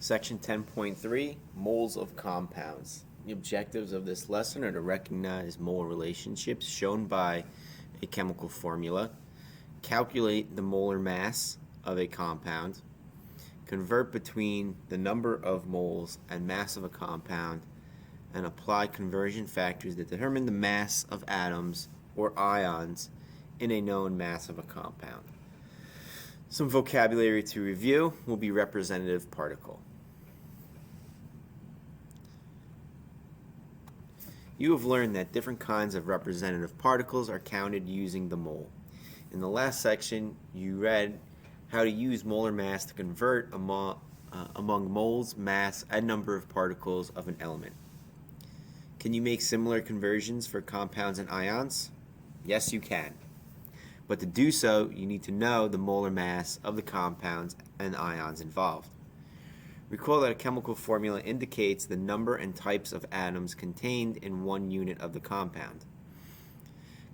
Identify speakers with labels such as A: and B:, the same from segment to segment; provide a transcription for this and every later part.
A: Section 10.3, Moles of Compounds. The objectives of this lesson are to recognize mole relationships shown by a chemical formula, calculate the molar mass of a compound, convert between the number of moles and mass of a compound, and apply conversion factors that determine the mass of atoms or ions in a known mass of a compound. Some vocabulary to review will be representative particle. You have learned that different kinds of representative particles are counted using the mole. In the last section, you read how to use molar mass to convert among moles, mass, and number of particles of an element. Can you make similar conversions for compounds and ions? Yes, you can. But to do so, you need to know the molar mass of the compounds and ions involved. Recall that a chemical formula indicates the number and types of atoms contained in one unit of the compound.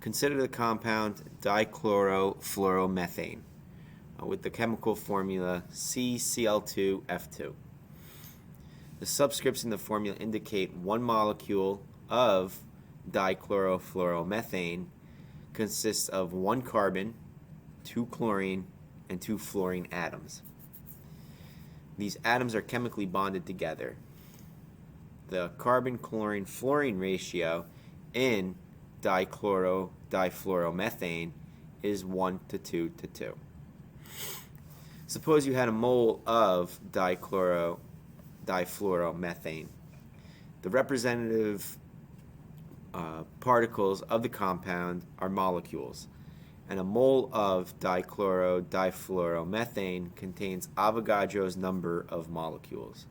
A: Consider the compound dichlorofluoromethane with the chemical formula CCl2F2. The subscripts in the formula indicate one molecule of dichlorofluoromethane consists of one carbon, two chlorine, and two fluorine atoms. These atoms are chemically bonded together. The carbon-chlorine-fluorine ratio in dichloromethane is 1 to 2 to 2. Suppose you had a mole of difluoromethane. The representative particles of the compound are molecules, and a mole of difluoromethane contains Avogadro's number of molecules.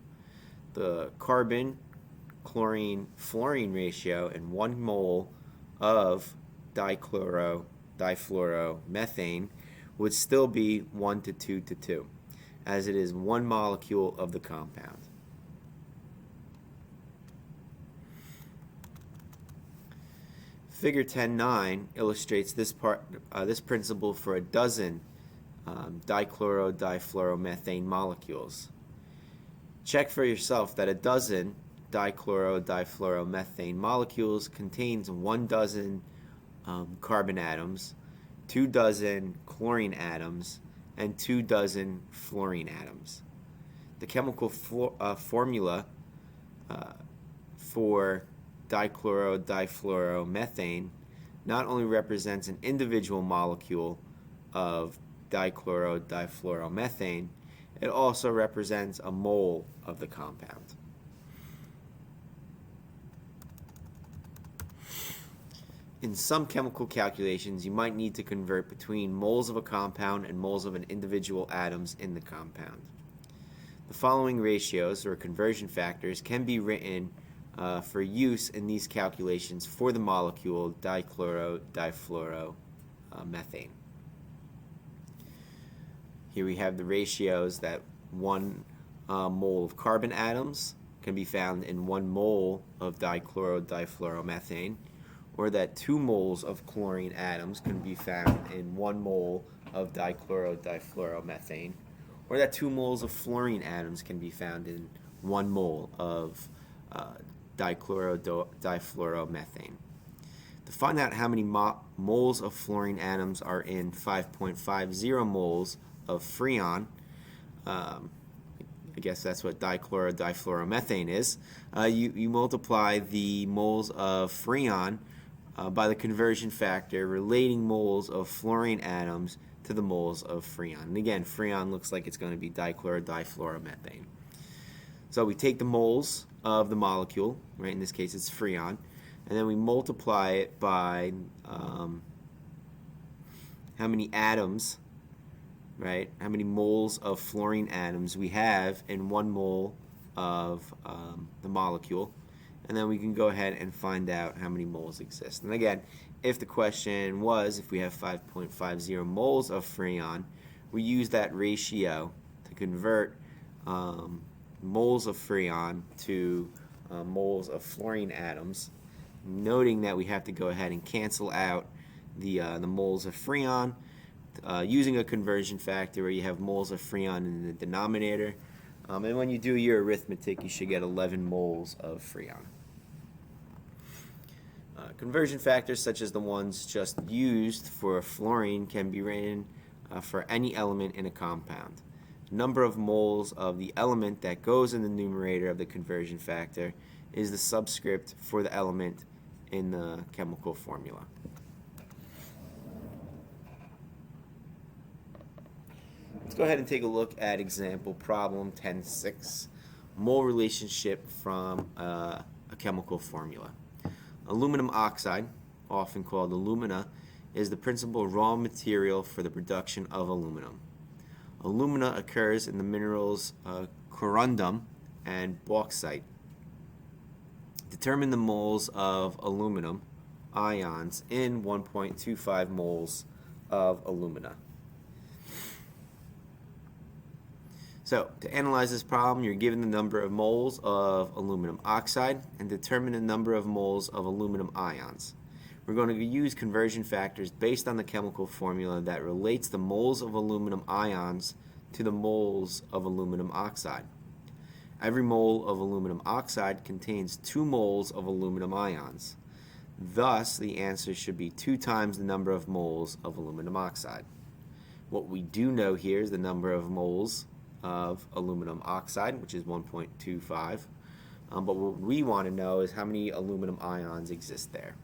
A: The carbon-chlorine-fluorine ratio in 1 mole of difluoromethane would still be 1 to 2 to 2, as it is one molecule of the compound. Figure 10.9 illustrates this principle for a dozen dichloro-difluoromethane molecules. Check for yourself that a dozen dichloro-difluoromethane molecules contains 1 dozen carbon atoms, 2 dozen chlorine atoms, and 2 dozen fluorine atoms. The chemical formula for dichloro-difluoromethane not only represents an individual molecule of dichloro-difluoromethane, it also represents a mole of the compound. In some chemical calculations, you might need to convert between moles of a compound and moles of an individual atoms in the compound. The following ratios or conversion factors can be written for use in these calculations for the molecule dichloro-difluoromethane. Here we have the ratios that 1 mole of carbon atoms can be found in 1 mole of dichloro-difluoromethane, or that 2 moles of chlorine atoms can be found in 1 mole of dichloro-difluoromethane, or that 2 moles of fluorine atoms can be found in 1 mole of dichloro-difluoromethane. To find out how many moles of fluorine atoms are in 5.50 moles of freon, I guess that's what dichloro-difluoromethane is, you multiply the moles of freon by the conversion factor relating moles of fluorine atoms to the moles of freon. And again, freon looks like it's going to be dichloro-difluoromethane. So we take the moles of the molecule, right, in this case it's freon, and then we multiply it by how many atoms, right, how many moles of fluorine atoms we have in 1 mole of the molecule, and then we can go ahead and find out how many moles exist. And again, if the question was if we have 5.50 moles of freon, we use that ratio to convert moles of freon to moles of fluorine atoms, noting that we have to go ahead and cancel out the moles of freon using a conversion factor where you have moles of freon in the denominator And when you do your arithmetic, you should get 11 moles of Freon. Conversion factors such as the ones just used for fluorine can be written for any element in a compound. The number of moles of the element that goes in the numerator of the conversion factor is the subscript for the element in the chemical formula. Let's go ahead and take a look at example problem 10.6, mole relationship from a chemical formula. Aluminum oxide, often called alumina, is the principal raw material for the production of aluminum. Alumina occurs in the minerals corundum and bauxite. Determine the moles of aluminum ions in 1.25 moles of alumina. So, to analyze this problem, you're given the number of moles of aluminum oxide and determine the number of moles of aluminum ions. We're going to use conversion factors based on the chemical formula that relates the moles of aluminum ions to the moles of aluminum oxide. Every mole of aluminum oxide contains 2 moles of aluminum ions. Thus, the answer should be 2 times the number of moles of aluminum oxide. What we do know here is the number of moles of aluminum oxide, which is 1.25. But what we want to know is how many aluminum ions exist there.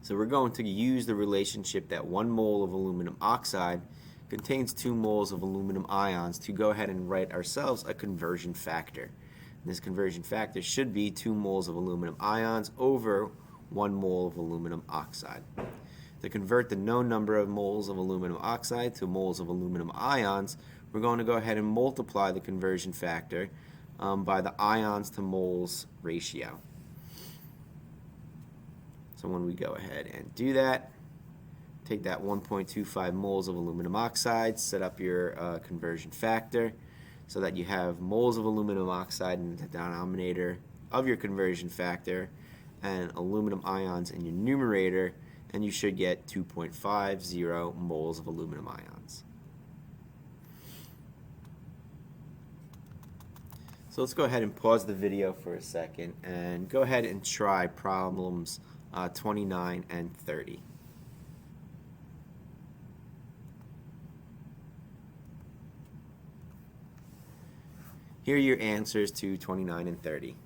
A: So we're going to use the relationship that 1 mole of aluminum oxide contains 2 moles of aluminum ions to go ahead and write ourselves a conversion factor. And this conversion factor should be 2 moles of aluminum ions over 1 mole of aluminum oxide. To convert the known number of moles of aluminum oxide to moles of aluminum ions, we're going to go ahead and multiply the conversion factor by the ions to moles ratio. So when we go ahead and do that, take that 1.25 moles of aluminum oxide, set up your conversion factor so that you have moles of aluminum oxide in the denominator of your conversion factor and aluminum ions in your numerator, and you should get 2.50 moles of aluminum ions. So let's go ahead and pause the video for a second and go ahead and try problems 29 and 30. Here are your answers to 29 and 30.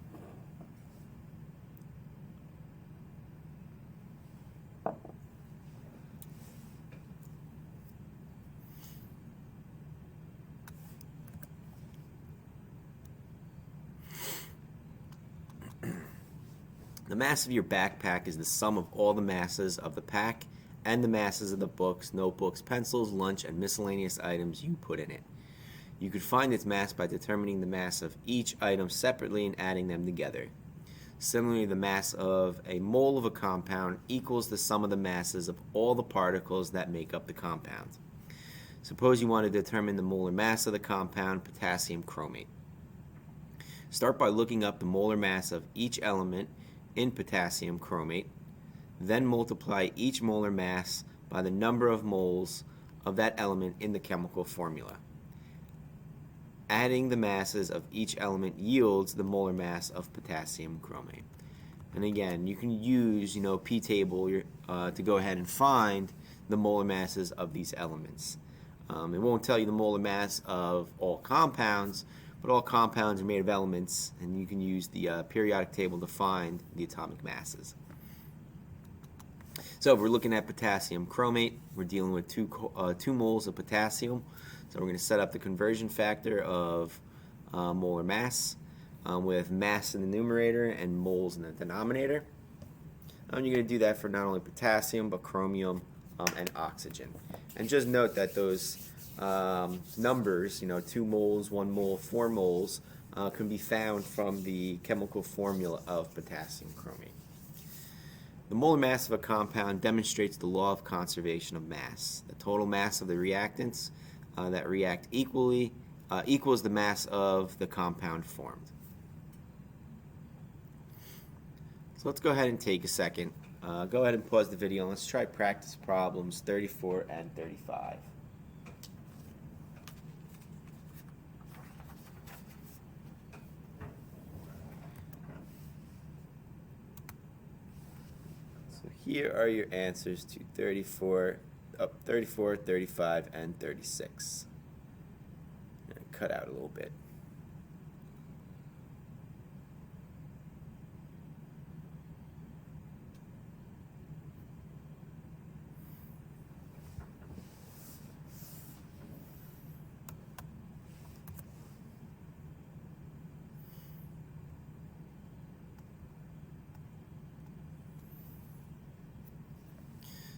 A: The mass of your backpack is the sum of all the masses of the pack and the masses of the books, notebooks, pencils, lunch, and miscellaneous items you put in it. You could find its mass by determining the mass of each item separately and adding them together. Similarly, the mass of a mole of a compound equals the sum of the masses of all the particles that make up the compound. Suppose you want to determine the molar mass of the compound potassium chromate. Start by looking up the molar mass of each element in potassium chromate, then multiply each molar mass by the number of moles of that element in the chemical formula. Adding the masses of each element yields the molar mass of potassium chromate. And again, you can use, p-table to go ahead and find the molar masses of these elements. It won't tell you the molar mass of all compounds, but all compounds are made of elements, and you can use the periodic table to find the atomic masses. So if we're looking at potassium chromate, we're dealing with 2 moles of potassium. So we're going to set up the conversion factor of molar mass with mass in the numerator and moles in the denominator. And you're going to do that for not only potassium, but chromium and oxygen. And just note that those numbers, 2 moles, 1 mole, 4 moles, can be found from the chemical formula of potassium chromate. The molar mass of a compound demonstrates the law of conservation of mass. The total mass of the reactants that react equally equals the mass of the compound formed. So let's go ahead and take a second. Go ahead and pause the video and let's try practice problems 34 and 35. So here are your answers to 34, 35, and 36. And cut out a little bit.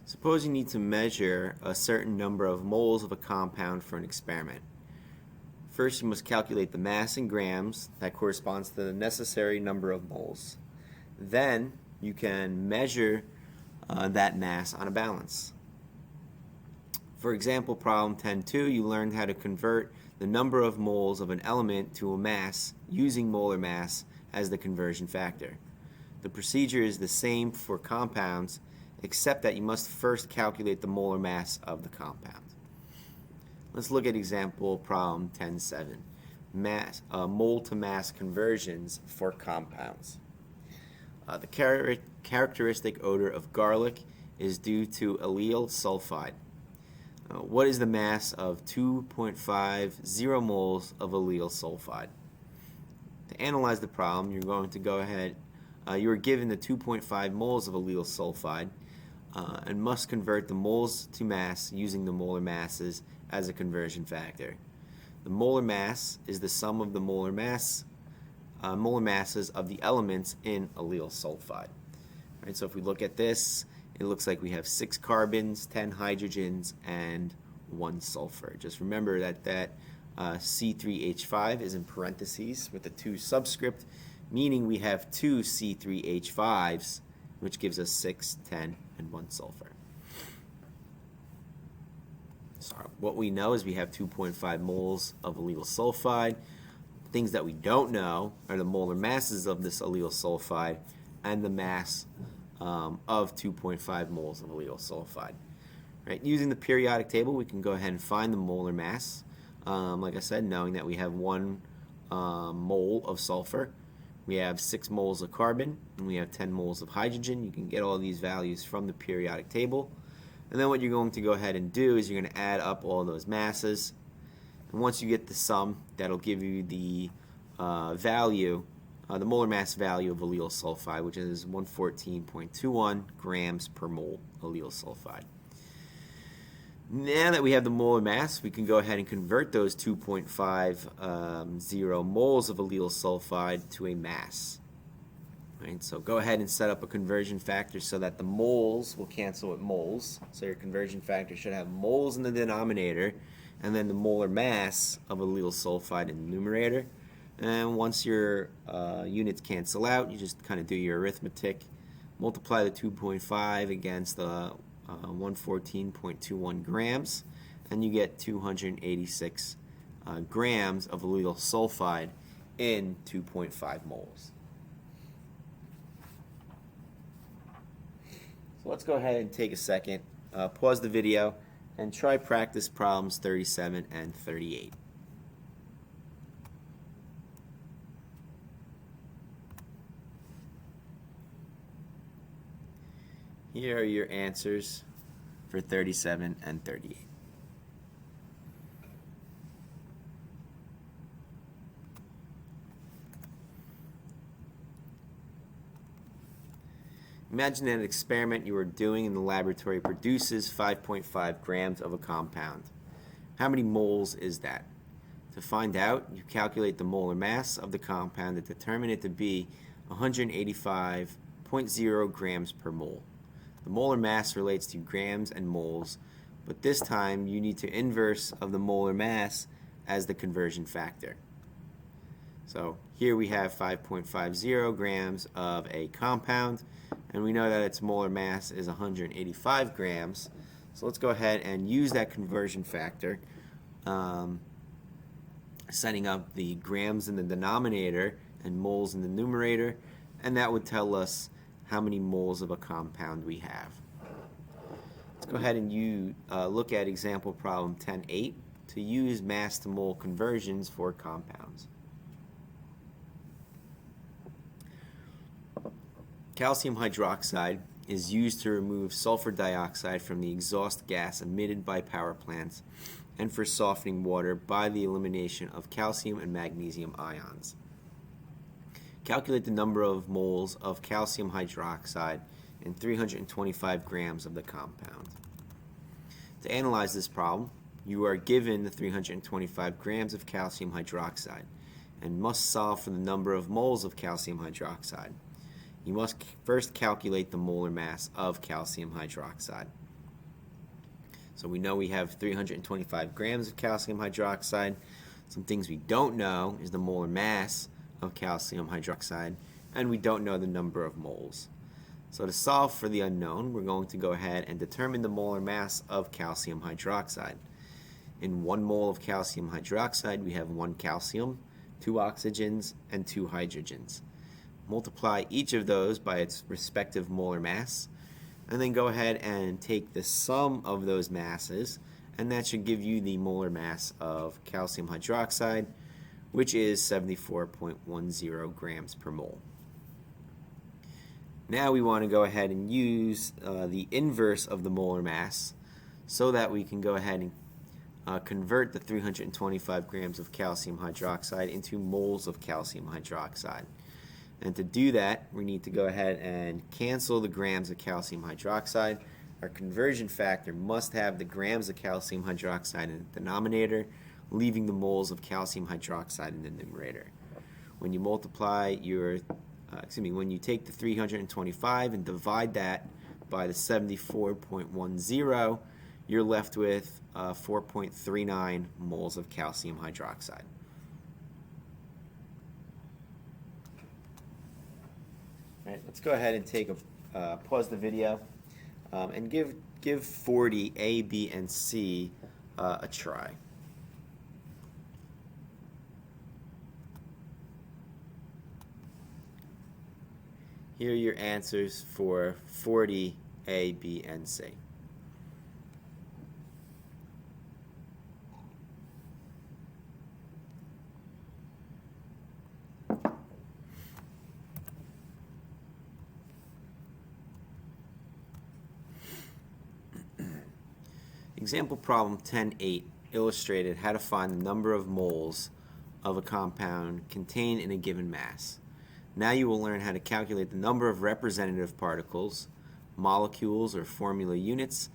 A: Suppose you need to measure a certain number of moles of a compound for an experiment. First, you must calculate the mass in grams that corresponds to the necessary number of moles. Then, you can measure that mass on a balance. For example, problem 10.2, you learned how to convert the number of moles of an element to a mass using molar mass as the conversion factor. The procedure is the same for compounds, except that you must first calculate the molar mass of the compound. Let's look at example problem 10.7, mole to mass conversions for compounds. The characteristic odor of garlic is due to allyl sulfide. What is the mass of 2.50 moles of allyl sulfide? To analyze the problem, you're going to go ahead, you are given the 2.5 moles of allyl sulfide and must convert the moles to mass using the molar masses as a conversion factor. The molar mass is the sum of the molar masses of the elements in allyl sulfide. Right, so if we look at this, it looks like we have 6 carbons, 10 hydrogens, and 1 sulfur. Just remember that C3H5 is in parentheses with a 2 subscript, meaning we have 2 C3H5s, which gives us 6, 10, and 1 sulfur. So what we know is we have 2.5 moles of allyl sulfide. Things that we don't know are the molar masses of this allyl sulfide and the mass of 2.5 moles of allyl sulfide. Right? Using the periodic table, we can go ahead and find the molar mass. Like I said, knowing that we have 1 mole of sulfur, we have 6 moles of carbon, and we have 10 moles of hydrogen. You can get all these values from the periodic table. And then what you're going to go ahead and do is you're going to add up all those masses. And once you get the sum, that'll give you the value, the molar mass value of allyl sulfide, which is 114.21 grams per mole allyl sulfide. Now that we have the molar mass, we can go ahead and convert those 2.50 moles of allyl sulfide to a mass. Right, so go ahead and set up a conversion factor so that the moles will cancel with moles. So your conversion factor should have moles in the denominator and then the molar mass of allyl sulfide in the numerator. And once your units cancel out, you just kind of do your arithmetic. Multiply the 2.5 against the 114.21 grams, and you get 286 grams of allyl sulfide in 2.5 moles. So let's go ahead and take a second, pause the video, and try practice problems 37 and 38. Here are your answers for 37 and 38. Imagine that an experiment you are doing in the laboratory produces 5.5 grams of a compound. How many moles is that? To find out, you calculate the molar mass of the compound and determine it to be 185.0 grams per mole. The molar mass relates to grams and moles, but this time you need to inverse of the molar mass as the conversion factor. So here we have 5.50 grams of a compound, and we know that its molar mass is 185 grams. So let's go ahead and use that conversion factor, setting up the grams in the denominator and moles in the numerator, and that would tell us how many moles of a compound we have. Let's go ahead and look at example problem 10.8 to use mass to mole conversions for compounds. Calcium hydroxide is used to remove sulfur dioxide from the exhaust gas emitted by power plants and for softening water by the elimination of calcium and magnesium ions. Calculate the number of moles of calcium hydroxide in 325 grams of the compound. To analyze this problem, you are given the 325 grams of calcium hydroxide and must solve for the number of moles of calcium hydroxide. You must first calculate the molar mass of calcium hydroxide. So we know we have 325 grams of calcium hydroxide. Some things we don't know is the molar mass of calcium hydroxide, and we don't know the number of moles. So to solve for the unknown, we're going to go ahead and determine the molar mass of calcium hydroxide. In 1 mole of calcium hydroxide, we have 1 calcium, 2 oxygens, and 2 hydrogens. Multiply each of those by its respective molar mass, and then go ahead and take the sum of those masses, and that should give you the molar mass of calcium hydroxide, which is 74.10 grams per mole. Now we want to go ahead and use the inverse of the molar mass so that we can go ahead and convert the 325 grams of calcium hydroxide into moles of calcium hydroxide. And to do that, we need to go ahead and cancel the grams of calcium hydroxide. Our conversion factor must have the grams of calcium hydroxide in the denominator, leaving the moles of calcium hydroxide in the numerator. When you when you take the 325 and divide that by the 74.10, you're left with 4.39 moles of calcium hydroxide. All right, let's go ahead and pause the video and give 40 A, B, and C a try. Here are your answers for 40 A, B, and C. Example problem 10.8 illustrated how to find the number of moles of a compound contained in a given mass. Now you will learn how to calculate the number of representative particles, molecules or formula units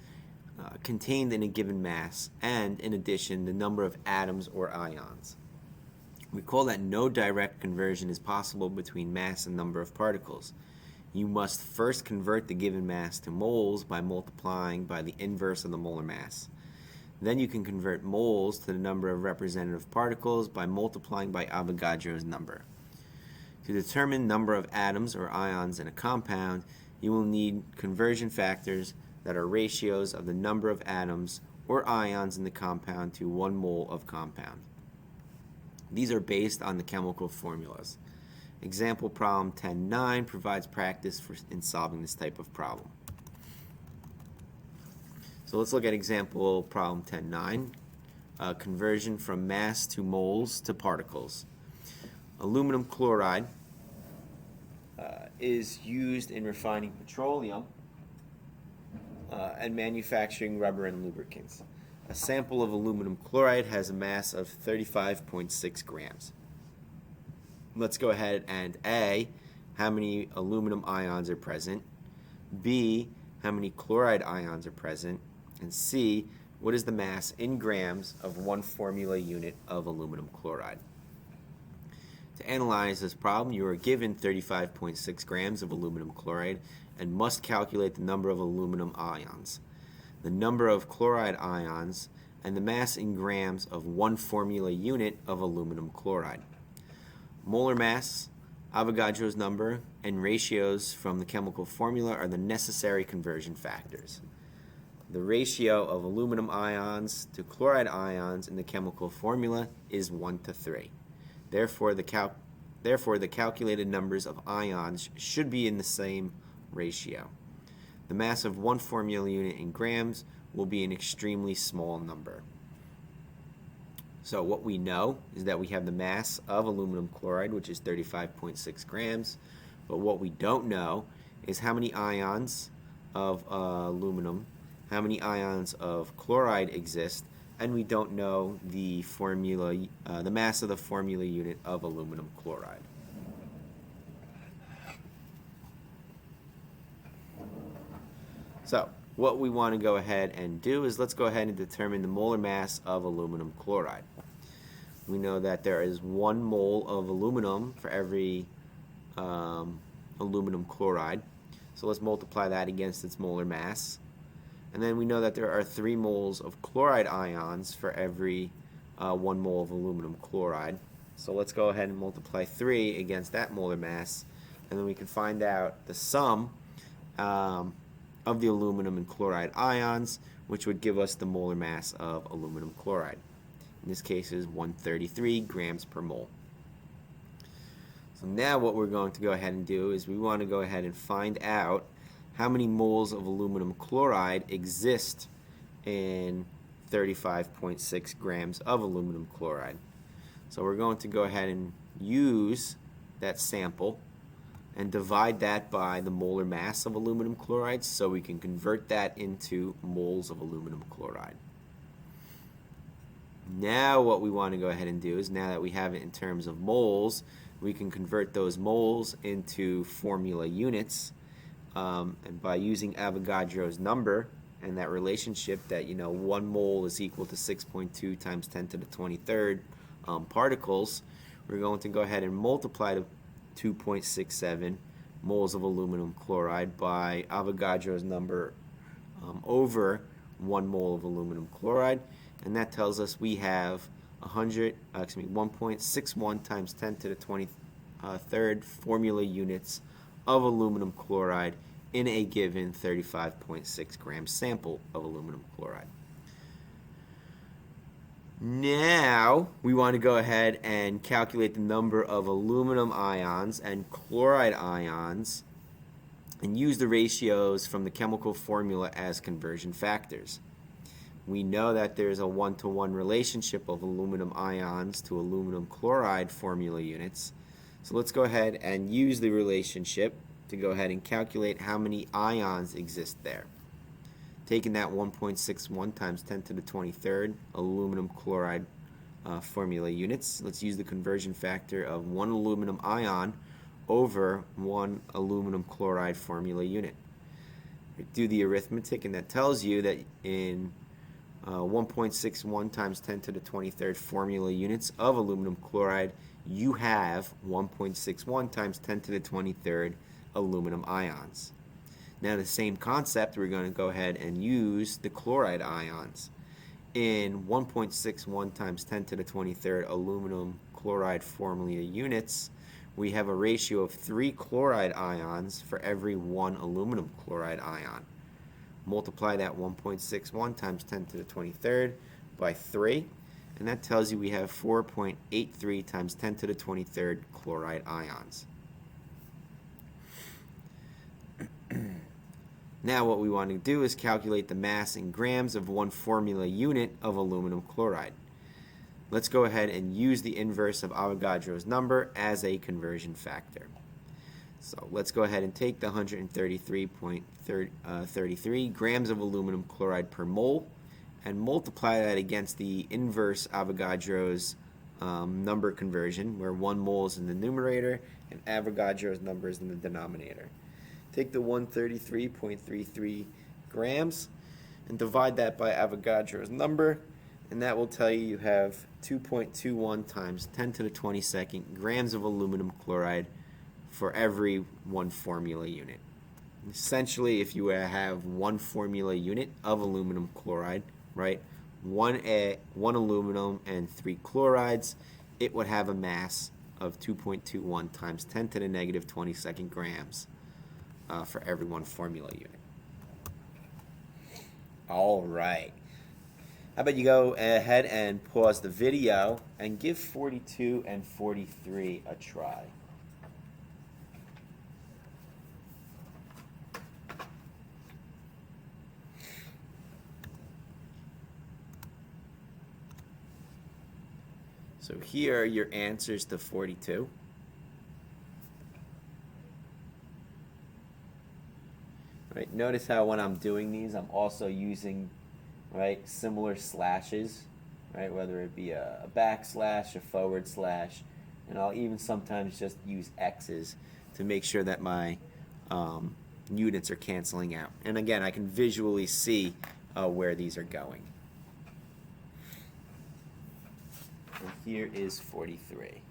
A: contained in a given mass, and in addition the number of atoms or ions. Recall that no direct conversion is possible between mass and number of particles. You must first convert the given mass to moles by multiplying by the inverse of the molar mass. Then you can convert moles to the number of representative particles by multiplying by Avogadro's number. To determine number of atoms or ions in a compound, you will need conversion factors that are ratios of the number of atoms or ions in the compound to 1 mole of compound. These are based on the chemical formulas. Example problem 10.9 provides practice in solving this type of problem. So let's look at example problem 10.9, conversion from mass to moles to particles. Aluminum chloride is used in refining petroleum and manufacturing rubber and lubricants. A sample of aluminum chloride has a mass of 35.6 grams. Let's go ahead and A, how many aluminum ions are present, B, how many chloride ions are present, and C, what is the mass in grams of 1 formula unit of aluminum chloride. To analyze this problem, you are given 35.6 grams of aluminum chloride and must calculate the number of aluminum ions, the number of chloride ions, and the mass in grams of 1 formula unit of aluminum chloride. Molar mass, Avogadro's number, and ratios from the chemical formula are the necessary conversion factors. The ratio of aluminum ions to chloride ions in the chemical formula is 1:3. Therefore, the calculated numbers of ions should be in the same ratio. The mass of 1 formula unit in grams will be an extremely small number. So what we know is that we have the mass of aluminum chloride, which is 35.6 grams, but what we don't know is how many ions of aluminum, how many ions of chloride exist, and we don't know the formula, the mass of the formula unit of aluminum chloride. So what we want to go ahead and do is let's go ahead and determine the molar mass of aluminum chloride. We know that there is 1 mole of aluminum for every aluminum chloride. So let's multiply that against its molar mass. And then we know that there are 3 moles of chloride ions for every 1 mole of aluminum chloride. So let's go ahead and multiply 3 against that molar mass, and then we can find out the sum of the aluminum and chloride ions, which would give us the molar mass of aluminum chloride. In this case is 133 grams per mole. So now what we're going to go ahead and do is we want to go ahead and find out how many moles of aluminum chloride exist in 35.6 grams of aluminum chloride. So we're going to go ahead and use that sample and divide that by the molar mass of aluminum chloride so we can convert that into moles of aluminum chloride. Now what we want to go ahead and do is, now that we have it in terms of moles, we can convert those moles into formula units, and by using Avogadro's number and that relationship that 1 mole is equal to 6.2 times 10 to the 23rd particles, we're going to go ahead and multiply the 2.67 moles of aluminum chloride by Avogadro's number over 1 mole of aluminum chloride, and that tells us we have 1.61 times 10 to the 23rd formula units of aluminum chloride in a given 35.6 gram sample of aluminum chloride. Now we want to go ahead and calculate the number of aluminum ions and chloride ions and use the ratios from the chemical formula as conversion factors. We know that there's a 1-to-1 relationship of aluminum ions to aluminum chloride formula units. So let's go ahead and use the relationship to go ahead and calculate how many ions exist there. Taking that 1.61 times 10 to the 23rd aluminum chloride formula units, let's use the conversion factor of 1 aluminum ion over 1 aluminum chloride formula unit. Do the arithmetic, and that tells you that in 1.61 times 10 to the 23rd formula units of aluminum chloride, you have 1.61 times 10 to the 23rd aluminum ions. Now the same concept, we're going to go ahead and use the chloride ions. In 1.61 times 10 to the 23rd aluminum chloride formula units, we have a ratio of 3 chloride ions for every 1 aluminum chloride ion. Multiply that 1.61 times 10 to the 23rd by 3, and that tells you we have 4.83 times 10 to the 23rd chloride ions. Now what we want to do is calculate the mass in grams of 1 formula unit of aluminum chloride. Let's go ahead and use the inverse of Avogadro's number as a conversion factor. So let's go ahead and take the 133.33 grams of aluminum chloride per mole and multiply that against the inverse Avogadro's number conversion, where 1 mole is in the numerator and Avogadro's number is in the denominator. Take the 133.33 grams and divide that by Avogadro's number, and that will tell you you have 2.21 times 10 to the 22nd grams of aluminum chloride for every 1 formula unit. Essentially, if you have 1 formula unit of aluminum chloride, right, 1 aluminum and 3 chlorides, it would have a mass of 2.21 times 10 to the negative 22nd grams for every 1 formula unit. All right. How about you go ahead and pause the video and give 42 and 43 a try. So here are your answers to 42. Right? Notice how when I'm doing these, I'm also using, right, similar slashes, right? Whether it be a backslash, a forward slash, and I'll even sometimes just use X's to make sure that my units are canceling out. And again, I can visually see where these are going. And here is 43.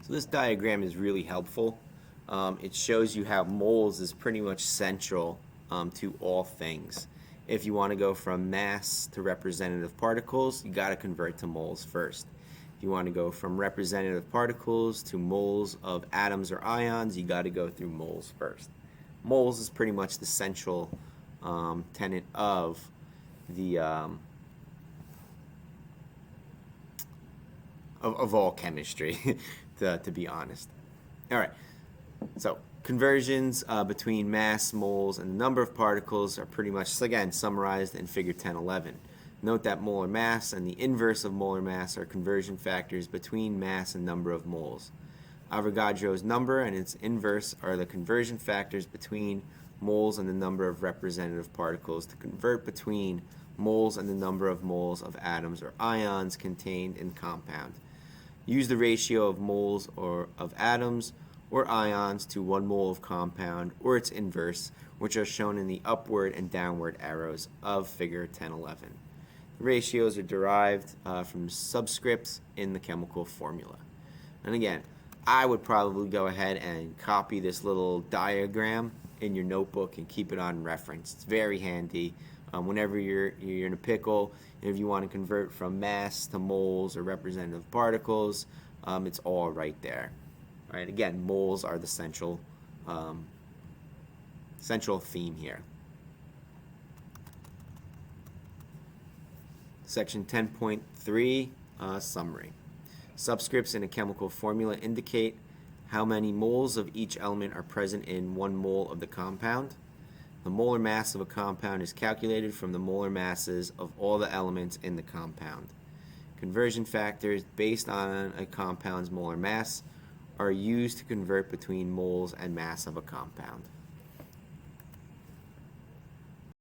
A: So this diagram is really helpful. It shows you how moles is pretty much central to all things. If you want to go from mass to representative particles, you got to convert to moles first. If you want to go from representative particles to moles of atoms or ions, you got to go through moles first. Moles is pretty much the central tenet of the of all chemistry, to be honest. All right, so conversions between mass, moles, and the number of particles are pretty much, again, summarized in Figure 1011. Note that molar mass and the inverse of molar mass are conversion factors between mass and number of moles. Avogadro's number and its inverse are the conversion factors between moles and the number of representative particles to convert between moles and the number of moles of atoms or ions contained in compound. Use the ratio of moles or of atoms or ions to 1 mole of compound or its inverse, which are shown in the upward and downward arrows of Figure 1011. The ratios are derived from subscripts in the chemical formula. And again, I would probably go ahead and copy this little diagram in your notebook and keep it on reference. It's very handy. Whenever you're in a pickle, if you want to convert from mass to moles or representative particles, it's all right there. All right, again, moles are the central theme here. Section 10.3, summary. Subscripts in a chemical formula indicate how many moles of each element are present in 1 mole of the compound. The molar mass of a compound is calculated from the molar masses of all the elements in the compound. Conversion factors based on a compound's molar mass are used to convert between moles and mass of a compound.